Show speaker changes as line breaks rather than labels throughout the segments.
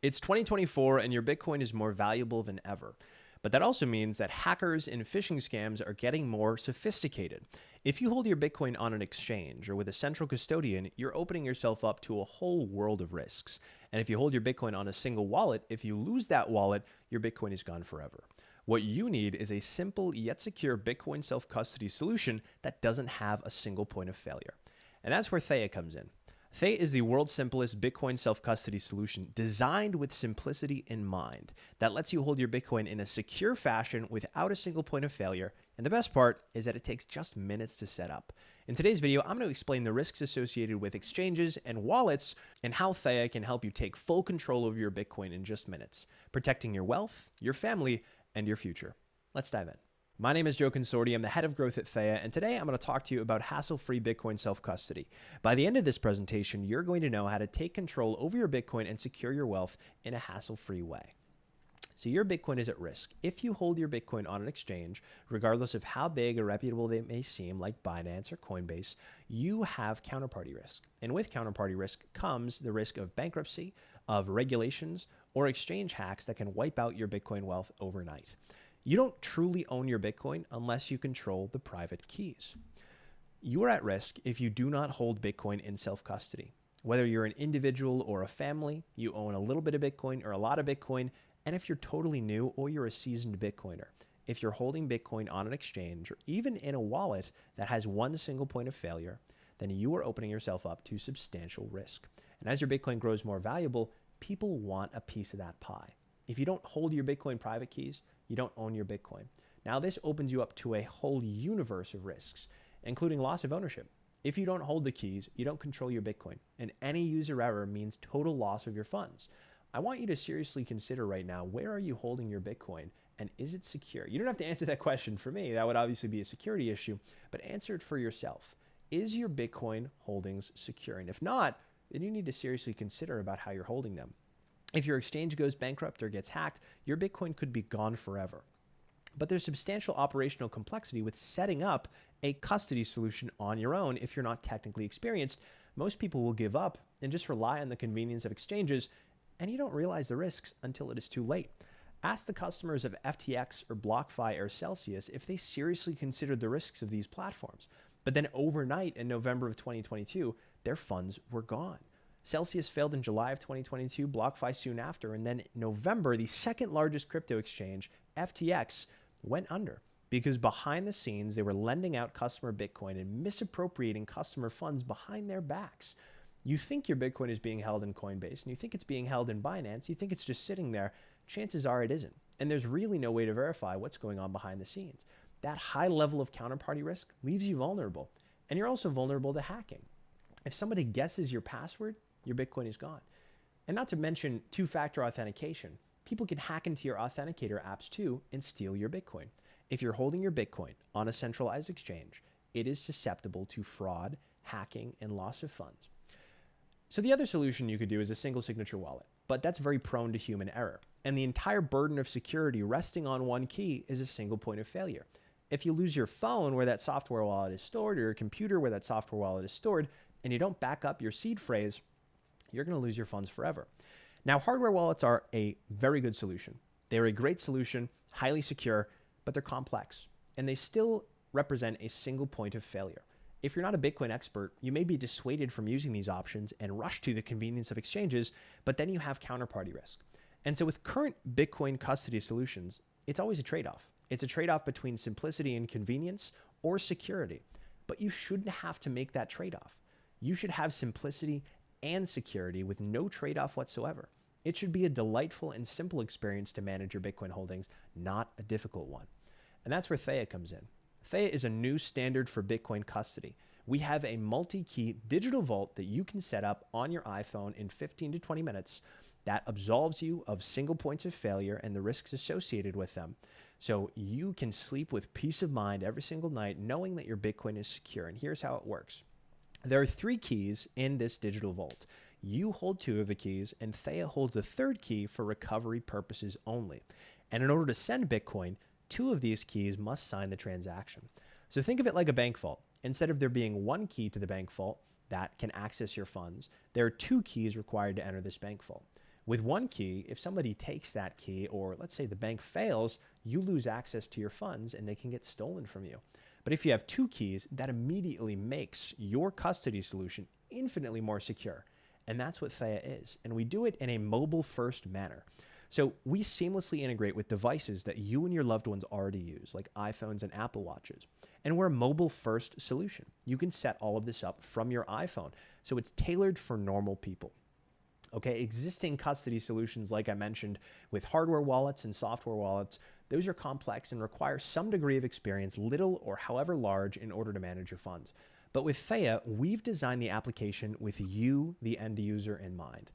It's 2024 and your Bitcoin is more valuable than ever. But that also means that hackers and phishing scams are getting more sophisticated. If you hold your Bitcoin on an exchange or with a central custodian, you're opening yourself up to a whole world of risks. And if you hold your Bitcoin on a single wallet, if you lose that wallet, your Bitcoin is gone forever. What you need is a simple yet secure Bitcoin self-custody solution that doesn't have a single point of failure. And that's where Theya comes in. Theya is the world's simplest Bitcoin self-custody solution designed with simplicity in mind that lets you hold your Bitcoin in a secure fashion without a single point of failure. And the best part is that it takes just minutes to set up. In today's video, I'm going to explain the risks associated with exchanges and wallets and how Theya can help you take full control over your Bitcoin in just minutes, protecting your wealth, your family, and your future. Let's dive in. My name is Joe Consorti. I'm the head of growth at Theya, and today I'm going to talk to you about hassle-free Bitcoin self-custody. By the end of this presentation, you're going to know how to take control over your Bitcoin and secure your wealth in a hassle-free way. So your Bitcoin is at risk. If you hold your Bitcoin on an exchange, regardless of how big or reputable they may seem, like Binance or Coinbase, you have counterparty risk. And with counterparty risk comes the risk of bankruptcy, of regulations, or exchange hacks that can wipe out your Bitcoin wealth overnight. You don't truly own your Bitcoin unless you control the private keys. You are at risk if you do not hold Bitcoin in self-custody. Whether you're an individual or a family, you own a little bit of Bitcoin or a lot of Bitcoin, and if you're totally new or you're a seasoned Bitcoiner, if you're holding Bitcoin on an exchange or even in a wallet that has one single point of failure, then you are opening yourself up to substantial risk. And as your Bitcoin grows more valuable, people want a piece of that pie. If you don't hold your Bitcoin private keys, you don't own your Bitcoin. Now this opens you up to a whole universe of risks, including loss of ownership. If you don't hold the keys, you don't control your Bitcoin, and any user error means total loss of your funds. I want you to seriously consider right now, where are you holding your Bitcoin and is it secure? You don't have to answer that question for me. That would obviously be a security issue, but answer it for yourself. Is your Bitcoin holdings secure? And if not, then you need to seriously consider about how you're holding them. If your exchange goes bankrupt or gets hacked, your Bitcoin could be gone forever. But there's substantial operational complexity with setting up a custody solution on your own if you're not technically experienced. Most people will give up and just rely on the convenience of exchanges, and you don't realize the risks until it is too late. Ask the customers of FTX or BlockFi or Celsius if they seriously considered the risks of these platforms. But then overnight in November of 2022, their funds were gone. Celsius failed in July of 2022, BlockFi soon after, and then in November, the second largest crypto exchange, FTX, went under because behind the scenes, they were lending out customer Bitcoin and misappropriating customer funds behind their backs. You think your Bitcoin is being held in Coinbase and you think it's being held in Binance, you think it's just sitting there. Chances are it isn't. And there's really no way to verify what's going on behind the scenes. That high level of counterparty risk leaves you vulnerable. And you're also vulnerable to hacking. If somebody guesses your password, your Bitcoin is gone. And not to mention two-factor authentication. People can hack into your authenticator apps too and steal your Bitcoin. If you're holding your Bitcoin on a centralized exchange, it is susceptible to fraud, hacking, and loss of funds. So the other solution you could do is a single signature wallet, but that's very prone to human error. And the entire burden of security resting on one key is a single point of failure. If you lose your phone where that software wallet is stored or your computer where that software wallet is stored, and you don't back up your seed phrase, you're going to lose your funds forever. Now, hardware wallets are a very good solution. They're a great solution, highly secure, but they're complex, and they still represent a single point of failure. If you're not a Bitcoin expert, you may be dissuaded from using these options and rush to the convenience of exchanges, but then you have counterparty risk. And so with current Bitcoin custody solutions, it's always a trade-off. It's a trade-off between simplicity and convenience or security, but you shouldn't have to make that trade-off. You should have simplicity and security with no trade-off whatsoever. It should be a delightful and simple experience to manage your Bitcoin holdings, not a difficult one. And that's where Theya comes in. Theya is a new standard for Bitcoin custody. We have a multi-key digital vault that you can set up on your iPhone in 15 to 20 minutes that absolves you of single points of failure and the risks associated with them. So you can sleep with peace of mind every single night knowing that your Bitcoin is secure. And here's how it works. There are 3 keys in this digital vault. You hold 2 of the keys, and Theya holds the 3rd key for recovery purposes only. And in order to send Bitcoin, 2 of these keys must sign the transaction. So think of it like a bank vault. Instead of there being 1 key to the bank vault that can access your funds, there are 2 keys required to enter this bank vault. With one key, if somebody takes that key, or let's say the bank fails, you lose access to your funds and they can get stolen from you. But if you have two keys, that immediately makes your custody solution infinitely more secure. And that's what Theya is. And we do it in a mobile-first manner. So we seamlessly integrate with devices that you and your loved ones already use, like iPhones and Apple Watches. And we're a mobile-first solution. You can set all of this up from your iPhone. So it's tailored for normal people. Okay, existing custody solutions, like I mentioned, with hardware wallets and software wallets, those are complex and require some degree of experience, little or however large, in order to manage your funds. But with Theya, we've designed the application with you, the end user, in mind.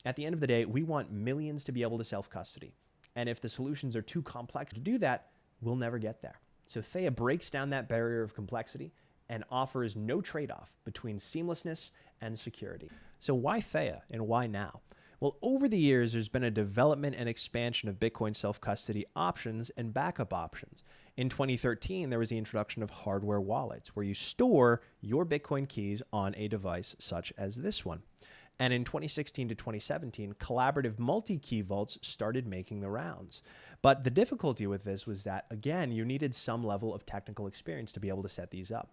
At the end of the day, we want millions to be able to self-custody. And if the solutions are too complex to do that, we'll never get there. So Theya breaks down that barrier of complexity and offers no trade-off between seamlessness and security. So why Theya and why now? Well, over the years, there's been a development and expansion of Bitcoin self-custody options and backup options. In 2013, there was the introduction of hardware wallets, where you store your Bitcoin keys on a device such as this one. And in 2016 to 2017, collaborative multi-key vaults started making the rounds. But the difficulty with this was that, again, you needed some level of technical experience to be able to set these up.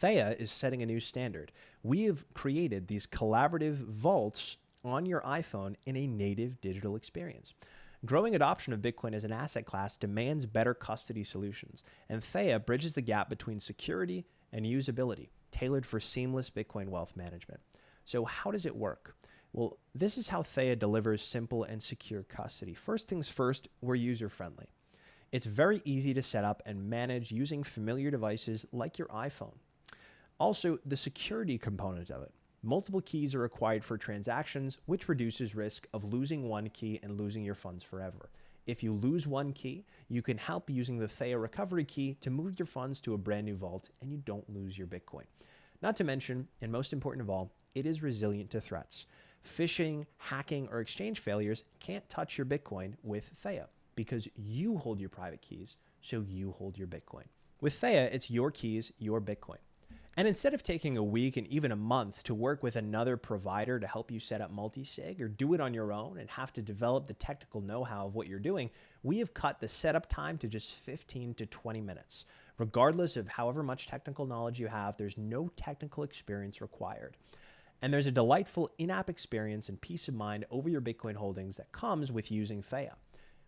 Theya is setting a new standard. We have created these collaborative vaults on your iPhone in a native digital experience. Growing adoption of Bitcoin as an asset class demands better custody solutions, and Theya bridges the gap between security and usability, tailored for seamless Bitcoin wealth management. So how does it work? Well, this is how Theya delivers simple and secure custody. First things first, we're user-friendly. It's very easy to set up and manage using familiar devices like your iPhone. Also, the security component of it. Multiple keys are required for transactions, which reduces risk of losing one key and losing your funds forever. If you lose one key, you can help using the Theya recovery key to move your funds to a brand new vault, and you don't lose your Bitcoin. Not to mention, and most important of all, it is resilient to threats. Phishing, hacking, or exchange failures can't touch your Bitcoin with Theya because you hold your private keys, so you hold your Bitcoin. With Theya, it's your keys, your Bitcoin. And instead of taking a week and even a month to work with another provider to help you set up Multisig, or do it on your own and have to develop the technical know-how of what you're doing, we have cut the setup time to just 15 to 20 minutes. Regardless of however much technical knowledge you have, there's no technical experience required. And there's a delightful in-app experience and peace of mind over your Bitcoin holdings that comes with using Theya.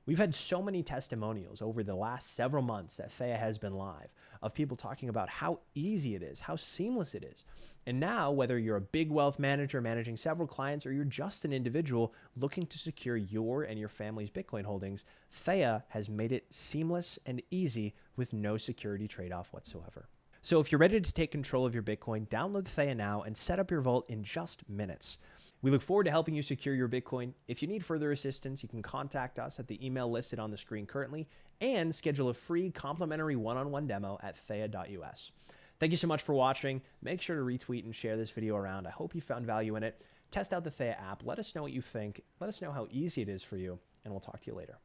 We've had so many testimonials over the last several months that Theya has been live of people talking about how easy it is, how seamless it is. And now, whether you're a big wealth manager managing several clients or you're just an individual looking to secure your and your family's Bitcoin holdings, Theya has made it seamless and easy with no security trade-off whatsoever. So if you're ready to take control of your Bitcoin, download Theya now and set up your vault in just minutes. We look forward to helping you secure your Bitcoin. If you need further assistance, you can contact us at the email listed on the screen currently and schedule a free complimentary one-on-one demo at theya.us. Thank you so much for watching. Make sure to retweet and share this video around. I hope you found value in it. Test out the Theya app. Let us know what you think. Let us know how easy it is for you, and we'll talk to you later.